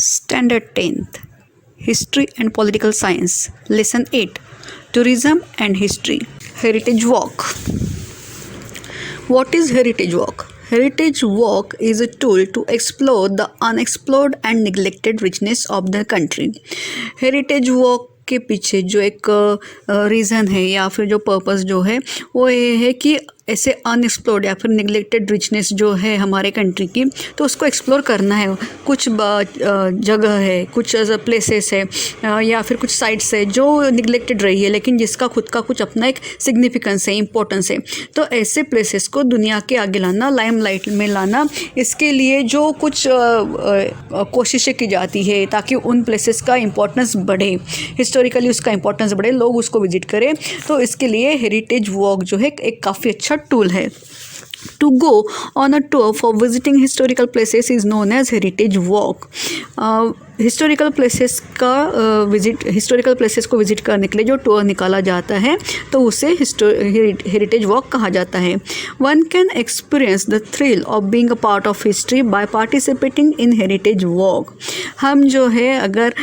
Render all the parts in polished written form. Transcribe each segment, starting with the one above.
Standard 10th History and Political Science Lesson 8 Tourism and History Heritage Walk. What is Heritage Walk? Heritage Walk is a tool to explore the unexplored and neglected richness of the country. Heritage Walk के पीछे जो एक reason है या फिर जो purpose जो है वो ये है कि ऐसे अनएक्सप्लोर्ड या फिर निगलेक्टेड रिचनेस जो है हमारे कंट्री की, तो उसको एक्सप्लोर करना है. कुछ जगह है, कुछ प्लेसेस है या फिर कुछ साइट्स है जो निगलेक्टेड रही है लेकिन जिसका खुद का कुछ अपना एक सिग्निफिकेंस है, इम्पोर्टेंस है. तो ऐसे प्लेसेस को दुनिया के आगे लाना, लाइमलाइट में लाना, इसके लिए जो कुछ कोशिशें की जाती है ताकि उन प्लेसेस का इम्पोर्टेंस बढ़े, हिस्टोरिकली उसका इम्पोर्टेंस बढ़े, लोग उसको विजिट करें. तो इसके लिए हेरिटेज वॉक जो है एक काफ़ी अच्छा टूल है. To go on a tour for visiting historical places is known as heritage walk. Historical places को विज़िट करने के लिए जो टूर निकाला जाता है तो उसे हेरिटेज वॉक कहा जाता है. One can experience the thrill of being a part of history by participating in heritage walk. हम जो है अगर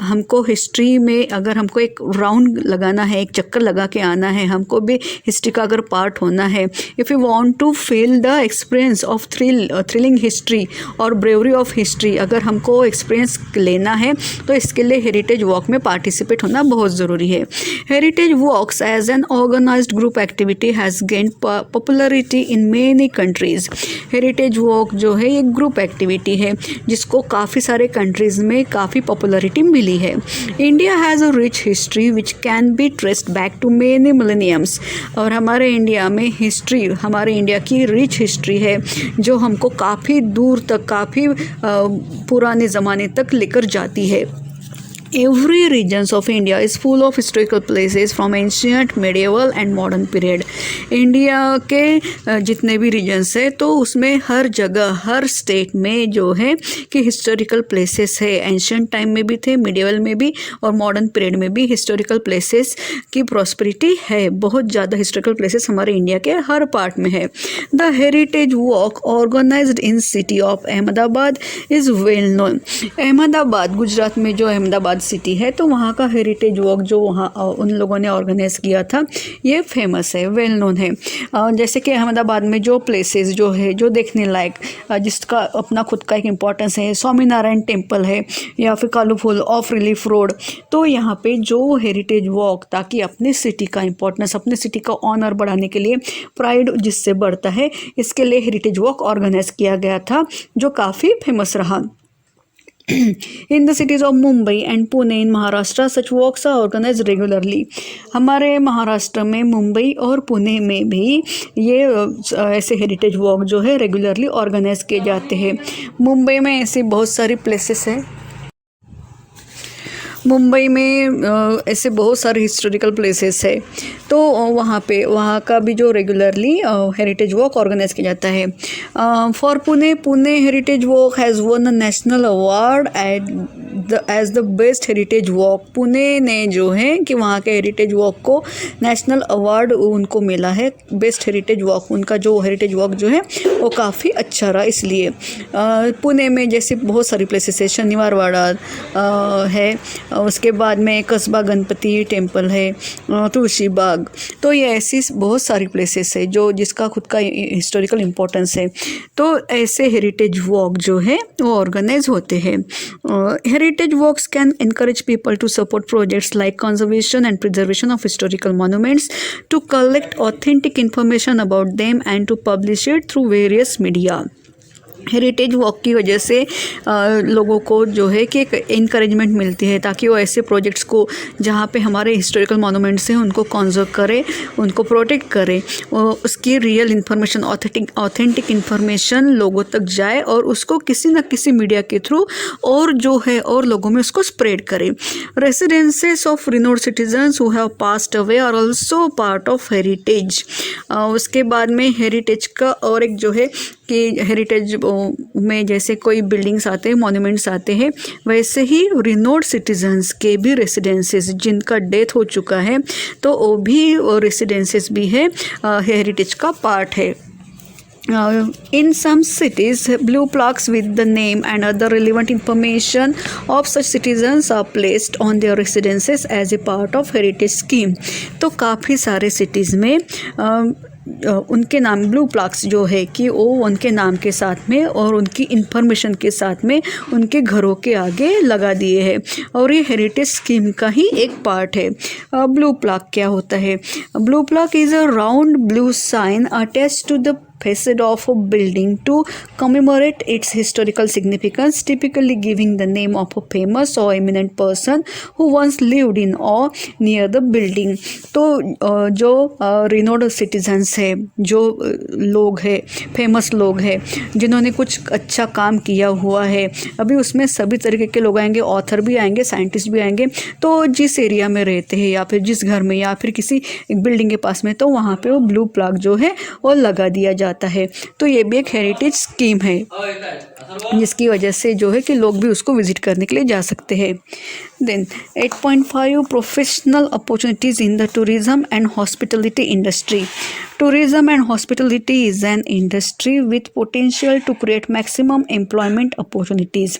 हमको हिस्ट्री में अगर हमको एक राउंड लगाना है, एक चक्कर लगा के आना है, हमको भी हिस्ट्री का अगर पार्ट होना है, if you want to feel the experience of thrilling history और ब्रेवरी ऑफ हिस्ट्री, अगर हमको एक्सपीरियंस लेना है तो इसके लिए हेरिटेज वॉक में पार्टिसिपेट होना बहुत ज़रूरी है. Heritage walks as an organised group activity has gained popularity in many countries. Heritage walk जो है एक ग्रुप एक्टिविटी है जिसको काफ़ी सारे कंट्रीज़ में काफ़ी पॉपुलरिटी मिली है. India has a rich history which can be traced back to many millenniums. और हमारे इंडिया में हिस्ट्री, हमारे इंडिया की रिच हिस्ट्री है जो हमको काफ़ी दूर तक, काफ़ी पुराने ज़माने तक लेकर जाती है. Every regions of India is full of historical places from ancient, medieval and modern period. India के जितने भी रीजन्स है तो उसमें हर जगह, हर स्टेट में जो है कि हिस्टोरिकल प्लेसेस है. एंशियंट टाइम में भी थे, मिडिवल में भी और मॉडर्न पीरियड में भी हिस्टोरिकल प्लेसेस की प्रॉस्पेरिटी है. बहुत ज़्यादा हिस्टोरिकल प्लेसेस हमारे इंडिया के हर पार्ट में है. The heritage walk organised in city of Ahmedabad is well known. Ahmedabad, Gujarat में जो अहमदाबाद सिटी है तो वहाँ का हेरिटेज वॉक जो वहाँ उन लोगों ने ऑर्गेनाइज किया था ये फेमस है, वेल नोन है. जैसे कि अहमदाबाद में जो प्लेसेस जो है जो देखने लायक, जिसका अपना खुद का एक इम्पॉर्टेंस है, स्वामीनारायण टेम्पल है या फिर कालू फूल ऑफ रिलीफ रोड. तो यहाँ पे जो हेरिटेज वॉक, ताकि अपने सिटी का इम्पोर्टेंस, अपने सिटी का ऑनर बढ़ाने के लिए, प्राइड जिससे बढ़ता है, इसके लिए हेरिटेज वॉक ऑर्गेनाइज किया गया था जो काफ़ी फेमस रहा. In the cities of Mumbai and Pune in Maharashtra, such walks are organized regularly. हमारे महाराष्ट्र में मुंबई और पुणे में भी ये ऐसे हेरिटेज वॉक जो है रेगुलरली ऑर्गेनाइज किए जाते हैं. मुंबई में ऐसी बहुत सारी प्लेसेस है. मुंबई में ऐसे बहुत सारे हिस्टोरिकल प्लेसेस है तो वहाँ का भी जो रेगुलरली हेरिटेज वॉक ऑर्गेनाइज किया जाता है. For Pune heritage walk has won a national award as the best heritage walk. Pune ने जो है कि वहाँ के हेरिटेज वॉक को नेशनल अवार्ड उनको मिला है, बेस्ट हेरिटेज वॉक. उनका जो हेरिटेज वॉक जो है वो काफ़ी अच्छा रहा. इसलिए पुणे में जैसे बहुत सारी प्लेसेस है, शनिवार वाड़ा है, उसके बाद में कस्बा गणपति टेम्पल है, तुलसी बाग. तो ये ऐसी बहुत सारी प्लेसेस है जो जिसका खुद का हिस्टोरिकल इम्पोर्टेंस है. तो ऐसे हेरिटेज वॉक जो है वो ऑर्गेनाइज होते हैं. Heritage walks can encourage people to support projects like conservation and preservation of historical monuments, to collect authentic information about them and to publish it through various media. Heritage walk की वजह से लोगों को जो है कि एक इनकरेजमेंट मिलती है ताकि वो ऐसे प्रोजेक्ट्स को जहाँ पे हमारे हिस्टोरिकल मॉन्यूमेंट्स हैं उनको कंजर्व करे, उनको प्रोटेक्ट करे, उसकी रियल इन्फॉर्मेशन, ऑथेंटिक इन्फॉर्मेशन लोगों तक जाए और उसको किसी न किसी मीडिया के थ्रू और जो है और लोगों में उसको स्प्रेड करे. Residences of renowned citizens who have passed away are also part of heritage. उसके बाद में हेरिटेज का और एक जो है कि हेरिटेज में जैसे कोई बिल्डिंग्स आते हैं, मॉन्यूमेंट्स आते हैं, वैसे ही रिनोड सिटीजन्स के भी रेसिडेंसेस जिनका डेथ हो चुका है तो वो भी रेसिडेंसेस भी है, हेरिटेज का पार्ट है. In some cities, blue plaques with the name and other relevant information of such citizens are placed on their residences as a part of heritage scheme. तो काफ़ी सारे सिटीज़ में उनके नाम ब्लू प्लाक्स जो है कि वो उनके नाम के साथ में और उनकी इंफॉर्मेशन के साथ में उनके घरों के आगे लगा दिए हैं और ये हेरिटेज स्कीम का ही एक पार्ट है। ब्लू प्लाक क्या होता है? Blue plaque is a round blue sign attached to the facade of a building to commemorate its historical significance, typically giving the name of a famous or eminent person who once lived in or near the building. तो जो renowned citizens है, जो लोग हैं, famous लोग हैं जिन्होंने कुछ अच्छा काम किया हुआ है, अभी उसमें सभी तरीके के लोग आएंगे, ऑथर भी आएंगे, साइंटिस्ट भी आएंगे। तो जिस एरिया में रहते हैं या फिर जिस घर में या फिर किसी एक बिल्डिंग के पास में, तो वहाँ पे वो ब्लू प्लाक जो है वो लगा दिया जाता है। तो ये भी एक हेरिटेज स्कीम है जिसकी वजह से जो है कि लोग भी उसको विजिट करने के लिए जा सकते हैं। Then 8.5 professional opportunities in the tourism and hospitality industry. Tourism and hospitality is an industry with potential to create maximum employment opportunities.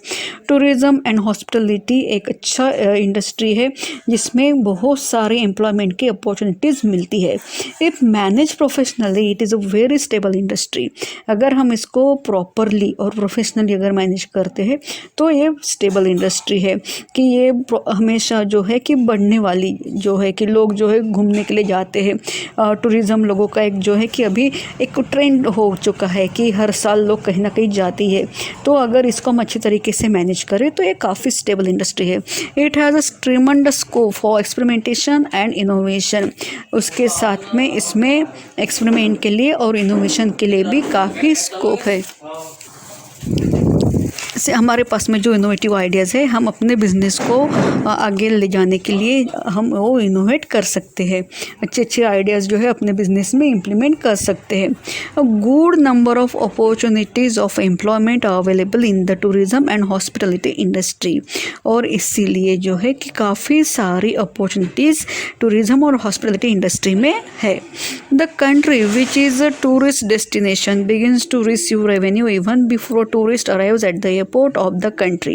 Tourism and hospitality एक अच्छा इंडस्ट्री है जिसमें बहुत सारे एम्प्लॉयमेंट की अपॉर्चुनिटीज़ मिलती है। If managed professionally, it is a very stable industry. अगर हम इसको प्रॉपरली और प्रोफेशनली अगर मैनेज करते हैं तो ये स्टेबल इंडस्ट्री है कि ये हमेशा जो है कि बढ़ने वाली जो है कि लोग जो है घूमने के लिए जाते हैं। टूरिज़्म लोगों का जो है कि अभी एक ट्रेंड हो चुका है कि हर साल लोग कहीं ना कहीं जाती है। तो अगर इसको हम अच्छी तरीके से मैनेज करें तो ये काफ़ी स्टेबल इंडस्ट्री है। It has a tremendous scope for experimentation and innovation. उसके साथ में इसमें एक्सपेरिमेंट के लिए और इनोवेशन के लिए भी काफ़ी स्कोप है। से हमारे पास में जो इनोवेटिव आइडियाज़ है, हम अपने बिज़नेस को आगे ले जाने के लिए हम वो इनोवेट कर सकते हैं। अच्छे अच्छे आइडियाज़ जो है अपने बिज़नेस में इम्प्लीमेंट कर सकते हैं। A good number of opportunities of employment are available in the tourism and hospitality industry. और इसीलिए जो है कि काफ़ी सारी अपॉर्चुनिटीज़ टूरिज़्म और हॉस्पिटलिटी इंडस्ट्री में है। The country which is a tourist destination begins to receive revenue even before tourist arrives at the airport of the country.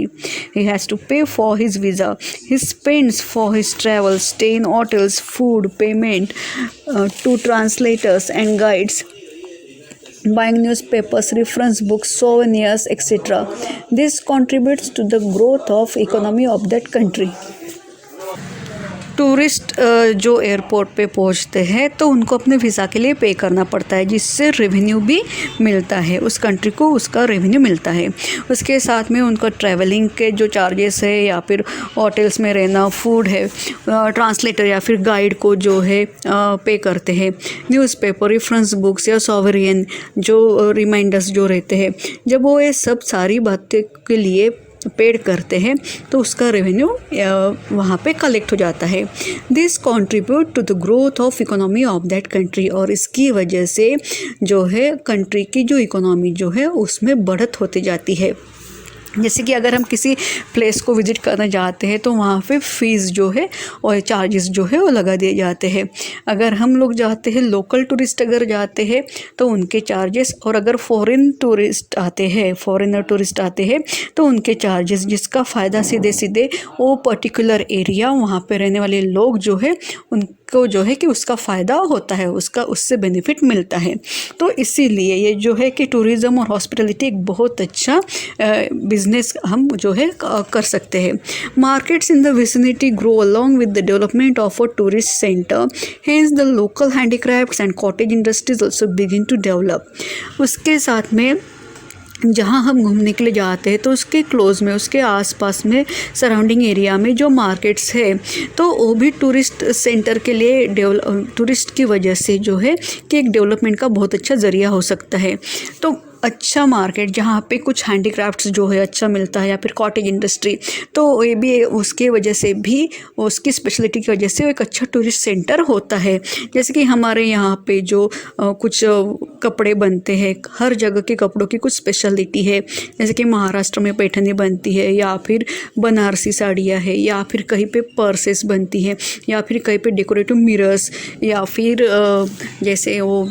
He has to pay for his visa. He spends for his travel, stay in hotels, food, payment to translators and guides, buying newspapers, reference books, souvenirs, etc. This contributes to the growth of economy of that country. Tourist जो airport पे पहुंचते हैं तो उनको अपने visa के लिए पे करना पड़ता है, जिससे रेवेन्यू भी मिलता है, उस कंट्री को उसका रेवेन्यू मिलता है। उसके साथ में उनका ट्रैवलिंग के जो चार्जेस है या फिर होटल्स में रहना, फूड है, ट्रांसलेटर या फिर गाइड को जो है पे करते हैं। न्यूज़पेपर, रेफरेंस बुक्स या सॉवरियन जो रिमाइंडर्स जो रहते हैं, जब वो ये सब सारी बातें के लिए पेड करते हैं तो उसका रेवेन्यू वहाँ पे कलेक्ट हो जाता है। This contribute to the growth of economy of that country. और इसकी वजह से जो है कंट्री की जो इकोनॉमी जो है उसमें बढ़त होती जाती है। जैसे कि अगर हम किसी प्लेस को विज़िट करना चाहते हैं तो वहाँ पे फ़ीस जो है और चार्जेस जो है वो लगा दिए जाते हैं। अगर हम लोग जाते हैं, लोकल टूरिस्ट अगर जाते हैं तो उनके चार्जेस, और अगर फॉरेनर टूरिस्ट आते हैं तो उनके चार्जेस, जिसका फ़ायदा सीधे सीधे वो पर्टिकुलर एरिया वहाँ पे रहने वाले लोग जो है उनको जो है कि उसका फ़ायदा होता है, उससे बेनिफिट मिलता है। तो इसीलिए ये जो है कि टूरिज़्म और हॉस्पिटलिटी एक बहुत अच्छा बिजनेस हम जो है कर सकते हैं। Markets in the vicinity grow along with the development of a tourist centre, hence the local handicrafts and cottage industries also begin to develop. उसके साथ में जहाँ हम घूमने के लिए जाते हैं तो उसके क्लोज में, उसके आसपास में, सराउंडिंग एरिया में जो मार्केट्स है तो वो भी टूरिस्ट सेंटर के लिए टूरिस्ट की वजह से जो है कि एक डेवलपमेंट का बहुत अच्छा ज़रिया हो सकता है। तो अच्छा मार्केट जहाँ पे कुछ हैंडीक्राफ्ट्स जो है अच्छा मिलता है या फिर कॉटेज इंडस्ट्री, तो ये भी उसके वजह से भी, उसकी स्पेशलिटी की वजह से वो एक अच्छा टूरिस्ट सेंटर होता है। जैसे कि हमारे यहाँ पे जो कुछ कपड़े बनते हैं, हर जगह के कपड़ों की कुछ स्पेशलिटी है। जैसे कि महाराष्ट्र में पैठनी बनती है, या फिर बनारसी साड़ियाँ है, या फिर कहीं पे पर्सेस बनती है, या फिर कहीं पे डेकोरेटिव मिरर्स, या फिर जैसे वो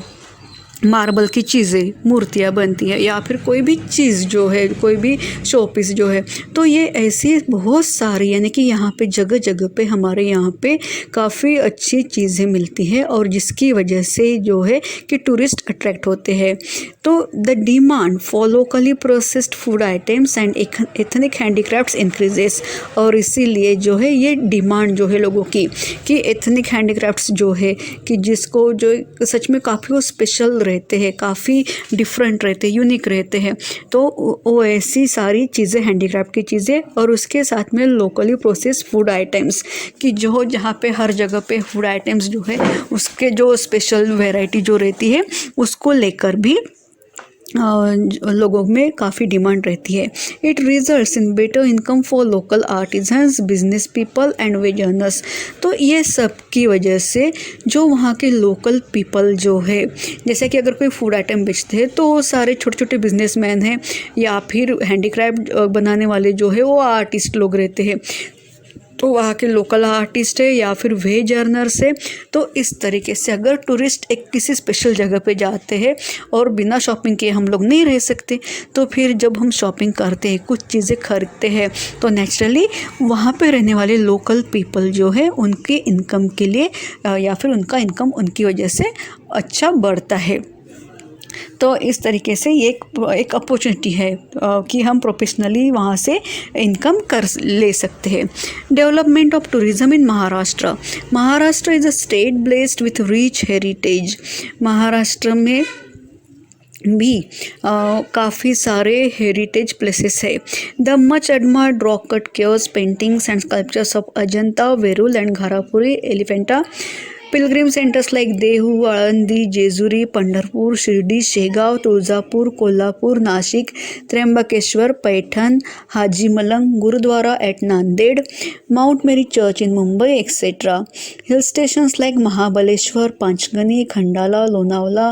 मार्बल की चीज़ें, मूर्तियाँ बनती हैं, या फिर कोई भी चीज़ जो है, कोई भी शो पीस जो है, तो ये ऐसी बहुत सारी, यानी कि यहाँ पे जगह जगह पे हमारे यहाँ पे काफ़ी अच्छी चीज़ें मिलती हैं, और जिसकी वजह से जो है कि टूरिस्ट अट्रैक्ट होते हैं। तो the demand for locally processed food items and ethnic handicrafts increases, और इसीलिए जो है ये डिमांड जो है लोगों की कि एथनिक हैंडीक्राफ्ट्स जो है कि जिसको जो सच में काफ़ी वो स्पेशल रहते हैं, काफ़ी डिफरेंट रहते हैं, यूनिक रहते हैं, तो वो ऐसी सारी चीज़ें, हैंडीक्राफ्ट की चीज़ें, और उसके साथ में लोकली प्रोसेस फूड आइटम्स कि जो जहाँ पे हर जगह पे फूड आइटम्स जो है उसके जो स्पेशल वैरायटी जो रहती है उसको लेकर भी लोगों में काफ़ी डिमांड रहती है। It results in better income for local artisans, business people and veg earners. तो ये सब की वजह से जो वहाँ के लोकल पीपल जो है, जैसे कि अगर कोई फूड आइटम बेचते हैं तो सारे छोटे छोटे बिजनेसमैन हैं, या फिर हैंडीक्राफ्ट बनाने वाले जो है वो आर्टिस्ट लोग रहते हैं, तो वहाँ के लोकल आर्टिस्ट है या फिर वेज अर्नर्स है। तो इस तरीके से अगर टूरिस्ट एक किसी स्पेशल जगह पे जाते हैं और बिना शॉपिंग किए हम लोग नहीं रह सकते, तो फिर जब हम शॉपिंग करते हैं, कुछ चीज़ें खरीदते हैं, तो नेचुरली वहाँ पे रहने वाले लोकल पीपल जो है उनके इनकम के लिए या फिर उनका इनकम उनकी वजह से अच्छा बढ़ता है। तो इस तरीके से ये एक अपॉर्चुनिटी है कि हम प्रोफेशनली वहाँ से इनकम कर ले सकते हैं। Development of tourism in Maharashtra. Maharashtra is a state blessed with rich heritage. Maharashtra में भी काफ़ी सारे हेरिटेज प्लेसेस है। The much admired rock cut caves, paintings and sculptures of Ajanta, Verul and Gharapuri Elephanta, pilgrim centres like Dehu, Alandi, Jejuri, Pandharpur, Shirdi, Shegaon, Tuljapur, Kolhapur, Nashik, Trimbakeshwar, Paithan, Haji Malang, gurdwara at Nanded, Mount Mary church in Mumbai, etcetera. Hill stations like Mahabaleshwar, Panchgani, Khandala, Lonavala,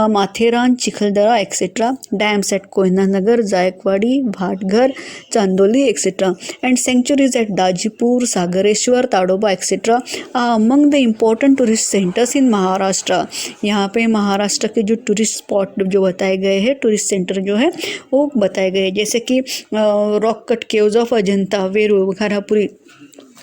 Matheran, Chikhaldara, etcetera. Dams at Koynanagar, Jayakwadi, Bhatghar, Chandoli, etcetera. And sanctuaries at Dajipur, Sagareshwar, Tadoba, etcetera are among the important tourist centres in Maharashtra. यहाँ पे महाराष्ट्र के जो tourist spot जो बताए गए हैं, tourist centre जो है वो बताए गए हैं, जैसे कि rock cut caves of Ajanta, Verul, Gharapuri.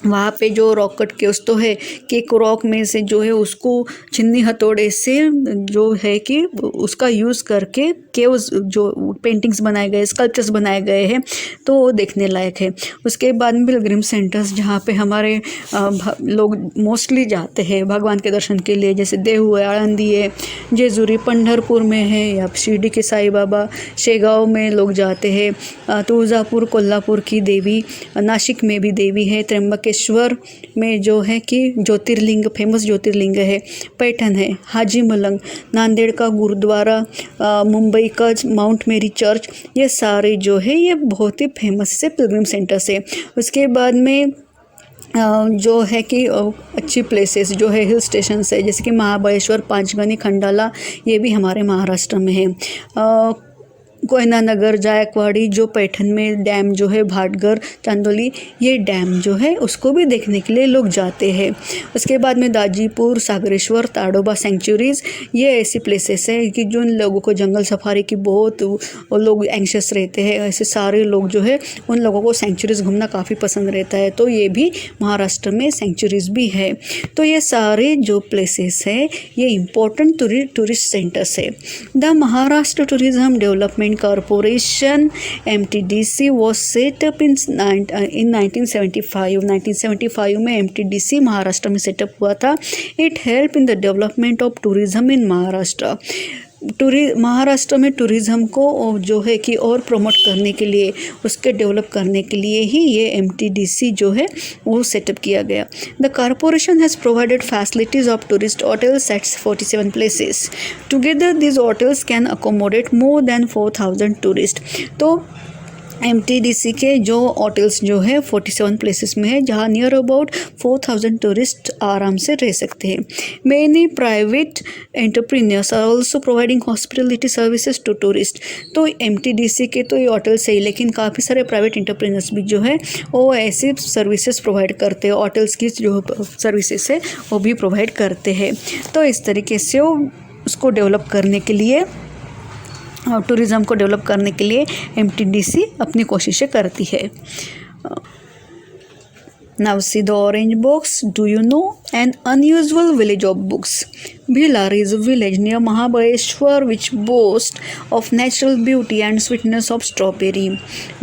वहाँ पे जो रॉक कट केव्स तो है कि एक रॉक में से जो है उसको छिन्नी हथौड़े से जो है कि उसका यूज़ करके केव्स जो पेंटिंग्स बनाए गए, स्कल्पचर्स बनाए गए हैं, तो वो देखने लायक है. उसके बाद में पिलग्रिम सेंटर्स जहाँ पे हमारे लोग मोस्टली जाते हैं भगवान के दर्शन के लिए, जैसे देहू है, आळंदी है, जेजुरी, पंढरपुर में है, या शिरडी के साईं बाबा, शेगाव में लोग जाते हैं, तुळजापुर, कोल्हापुर की देवी, नासिक में भी देवी है, त्र्यंबकेश्वर में जो है कि ज्योतिर्लिंग, फेमस ज्योतिर्लिंग है, पैठण है, हाजीमलंग, नांदेड़ का गुरुद्वारा, मुंबई का माउंट मेरी चर्च, ये सारे जो है ये बहुत ही फेमस से पिलग्रिम सेंटर्स है. उसके बाद में जो है कि अच्छी प्लेसेस जो है हिल स्टेशंस है, जैसे कि महाबलेश्वर, पांचगनी, खंडाला, ये भी हमारे महाराष्ट्र में है. कोयनानगर, जायकवाड़ी, जो पैठण में डैम जो है, भाटघर, चांदोली, ये डैम जो है उसको भी देखने के लिए लोग जाते हैं. उसके बाद में दाजीपुर, सागरेश्वर, ताडोबा सेंचुरीज़, ये ऐसी प्लेसेस है कि जो लोगों को जंगल सफारी की बहुत लोग एंक्शस रहते हैं, ऐसे सारे लोग जो है उन लोगों को सेंचुरीज़ घूमना काफ़ी पसंद रहता है, तो ये भी महाराष्ट्र में सेंचुरीज़ भी है. तो ये सारे जो प्लेसेस है ये इम्पोर्टेंट टूरिस्ट सेंटर्स है. The Maharashtra tourism development Corporation MTDC was set up in 1975. 1975 में MTDC महाराष्ट्र में सेटअप हुआ था. It helped in the development of tourism in Maharashtra. Maharashtra में टूरिज़्म को जो है कि और प्रमोट करने के लिए, उसके डेवलप करने के लिए ही ये MTDC जो है वो सेटअप किया गया. The corporation has provided facilities of tourist hotels at 47 places. Together this hotels can accommodate more than 4,000 tourist. तो MTDC के जो होटल्स जो है 47 प्लेसेस में है, जहाँ नियर अबाउट 4,000 टूरिस्ट आराम से रह सकते हैं. Many private entrepreneurs are also providing hospitality services to tourist. तो MTDC के तो ये होटल्स है, लेकिन काफ़ी सारे प्राइवेट एंटरप्रेन्योर्स भी जो है वो ऐसी सर्विसेज प्रोवाइड करते हैं, होटल्स की जो सर्विसेज है वो भी प्रोवाइड करते हैं. तो इस तरीके से वो उसको डेवलप करने के लिए, टूरिज़्म को डेवलप करने के लिए MTDC अपनी कोशिशें करती है। Now see the orange box. Do you know an unusual village of books? Bhilar is a village near Mahabaleshwar which boasts of natural beauty and sweetness of strawberry.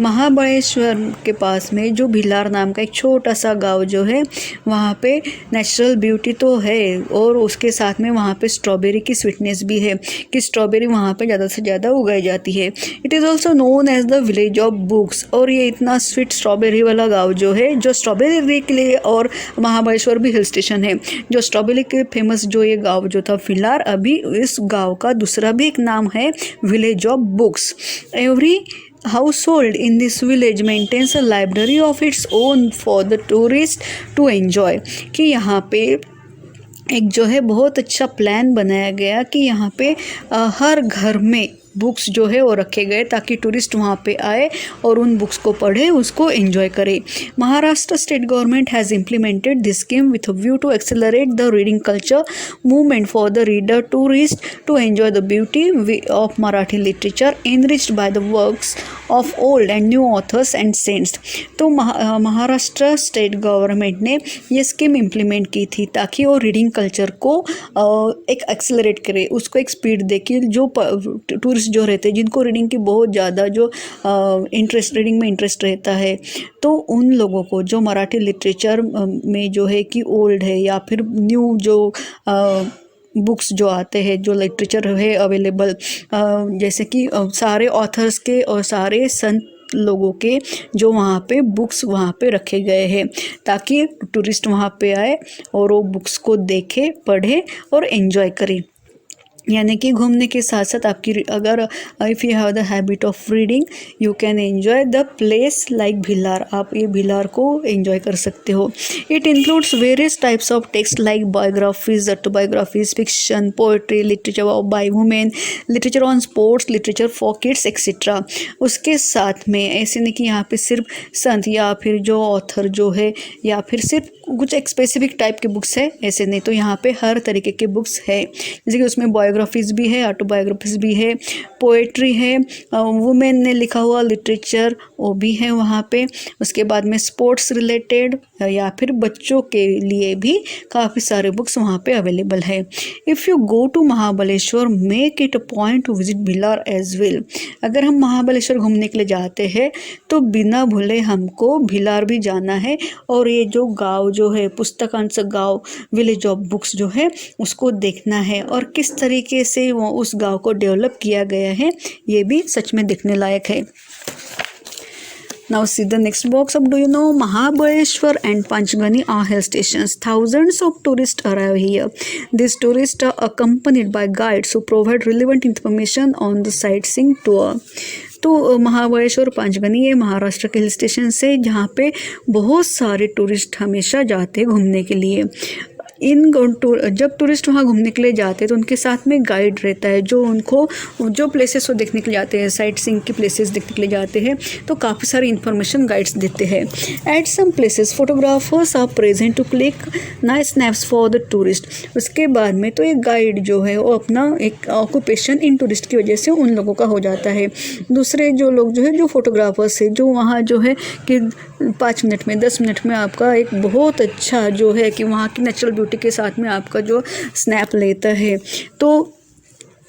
Mahabaleshwar के पास में जो भिलार नाम का एक छोटा सा गांव जो है, वहाँ पे नेचुरल ब्यूटी तो है और उसके साथ में वहाँ पे स्ट्रॉबेरी की स्वीटनेस भी है कि स्ट्रॉबेरी वहाँ पे ज़्यादा से ज़्यादा उगाई जाती है। It is also known as the village of books. और ये इतना स्वीट स्ट्रॉबेरी वाला गाँव जो है, जो स्ट्रॉबेरी के लिए, और महाबलेश्वर भी हिल स्टेशन है, जो स्ट्रॉबेरी के फेमस जो ये गाँव जो था भिलार, अभी इस गांव का दूसरा भी एक नाम है village of books. Every household in this village maintains a library of its own for the tourist to enjoy। कि यहाँ पे एक जो है बहुत अच्छा प्लान बनाया गया कि यहाँ पे हर घर में बुक्स जो है वो रखे गए ताकि टूरिस्ट वहाँ पे आए और उन बुक्स को पढ़े, उसको एंजॉय करे। Maharashtra state government has implemented this scheme with a view to accelerate the reading culture movement for the reader tourist to enjoy the beauty of Marathi literature enriched by the works of old and new authors and saints. तो Maharashtra state government ने ये scheme implement की थी ताकि वो reading culture को एक accelerate करे, उसको एक स्पीड दे कि जो टूरिस्ट जो रहते हैं जिनको रीडिंग की बहुत ज़्यादा जो रीडिंग में इंटरेस्ट रहता है, तो उन लोगों को जो मराठी लिटरेचर में जो है कि ओल्ड है या फिर न्यू जो बुक्स जो आते हैं, जो लिटरेचर है अवेलेबल, जैसे कि सारे ऑथर्स के और सारे संत लोगों के जो वहाँ पे बुक्स वहाँ पे रखे गए हैं ताकि टूरिस्ट वहाँ पे आए और वो बुक्स को देखे, पढ़े और एंजॉय करे। यानी कि घूमने के साथ साथ आपकी अगर if you have the habit of reading you can enjoy the place like Bhilar. आप ये भिलार को एंजॉय कर सकते हो। It includes various types of text like biographies, autobiographies, fiction, poetry, literature by women, literature on sports, literature for kids etcetera. उसके साथ में ऐसे नहीं कि यहाँ पे सिर्फ संत या फिर जो ऑथर जो है या फिर सिर्फ कुछ एक स्पेसिफिक टाइप के बुक्स है, ऐसे नहीं। तो यहाँ पे हर तरीके के बुक्स है, जैसे कि उसमें बायोग्राफीज़ भी है, ऑटोबायोग्राफीज़ भी है, पोएट्री है, वुमेन ने लिखा हुआ लिटरेचर वो भी है वहाँ पे। उसके बाद में स्पोर्ट्स रिलेटेड या फिर बच्चों के लिए भी काफ़ी सारे बुक्स वहाँ पे अवेलेबल है। If you go to Mahabaleshwar make it a point to visit Bhilar as well. अगर हम महाबलेश्वर घूमने के लिए जाते हैं तो बिना भूले हमको भिलार भी जाना है और ये जो गाँव जो है पुस्तकांचं गाँव विलेज ऑफ बुक्स जो है उसको देखना है और किस तरीके से वो उस गाँव को डेवलप किया गया है ये भी सच में देखने लायक है। Now see the next box of, do you know Mahabaleshwar and Panchgani are hill stations. Thousands of tourists arrive here. These tourists are accompanied by guides who provide relevant information on the sightseeing tour. तो महाबलेश्वर पंचगनी ये महाराष्ट्र के hill station से जहाँ पे बहुत सारे tourist हमेशा जाते हैं घूमने के लिए। जब टूरिस्ट वहाँ घूमने के लिए जाते हैं तो उनके साथ में गाइड रहता है जो उनको जो प्लेसेस को देखने के लिए जाते हैं, साइट सीइंग की प्लेसेस देखने के लिए जाते हैं तो काफ़ी सारी इन्फॉर्मेशन गाइड्स देते हैं। At some places photographers are present to click nice snaps for the tourist. उसके बाद में तो एक गाइड जो है वो अपना एक ऑक्यूपेशन इन टूरिस्ट की वजह से उन लोगों का हो जाता है। दूसरे जो लोग जो है जो फोटोग्राफर्स है जो वहाँ जो है कि 5 मिनट में 10 मिनट में आपका एक बहुत अच्छा जो है कि वहाँ की नेचुरल ब्यूटी के साथ में आपका जो स्नैप लेता है, तो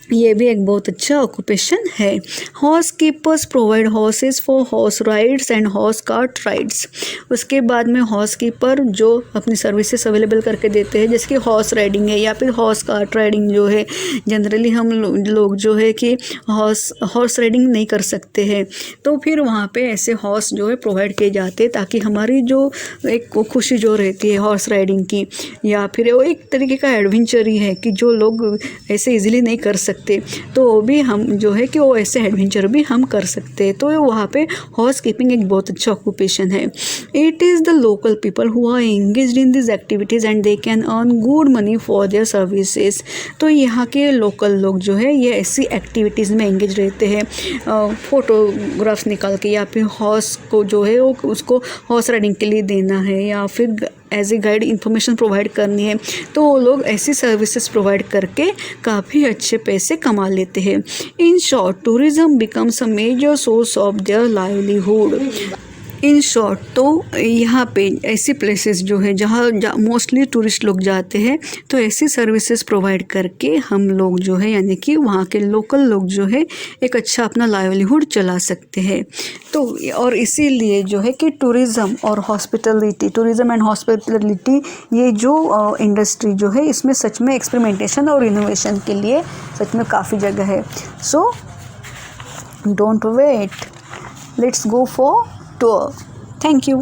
ये भी एक बहुत अच्छा ऑक्यूपेशन है। Horse keepers provide horses for horse rides and horse cart rides. उसके बाद में हॉर्स कीपर जो अपनी सर्विसेज अवेलेबल करके देते हैं, जैसे कि हॉर्स राइडिंग है या फिर हॉर्स कार्ट राइडिंग जो है। जनरली हम लोग जो है कि हॉर्स राइडिंग नहीं कर सकते हैं तो फिर वहाँ पे ऐसे हॉर्स जो है प्रोवाइड किए जाते हैं ताकि हमारी जो एक खुशी जो रहती है हॉर्स राइडिंग की या फिर वो एक तरीके का एडवेंचर ही है कि जो लोग ऐसे इजीली नहीं कर सकते तो वो भी हम जो है कि वो ऐसे एडवेंचर भी हम कर सकते हैं। तो वहाँ पे हॉर्स कीपिंग एक बहुत अच्छा ऑक्यूपेशन है। It is the local people who are engaged in this activities and they can earn good money for their services. तो यहाँ के लोकल लोग जो है ये ऐसी एक्टिविटीज़ में एंगेज रहते हैं, फोटोग्राफ्स निकाल के या फिर हॉर्स को जो है वो उसको हॉर्स राइडिंग के लिए देना है या फिर as a guide information provide करनी है, तो वो लोग ऐसी सर्विसेज प्रोवाइड करके काफ़ी अच्छे पैसे कमा लेते हैं। In short tourism becomes a major source of their livelihood. In short, तो यहाँ पे ऐसी प्लेसेस जो है जहाँ मोस्टली टूरिस्ट लोग जाते हैं, तो ऐसी सर्विसेज प्रोवाइड करके हम लोग जो है यानी कि वहाँ के लोकल लोग जो है एक अच्छा अपना लाइवलीहुड चला सकते हैं। तो और इसीलिए जो है कि टूरिज़्म और हॉस्पिटलिटी, टूरिज़्म एंड हॉस्पिटलिटी ये जो इंडस्ट्री जो है इसमें सच में एक्सपेरिमेंटेशन और इनोवेशन के लिए सच में काफ़ी जगह है। So don't wait, let's go for tour. Thank you.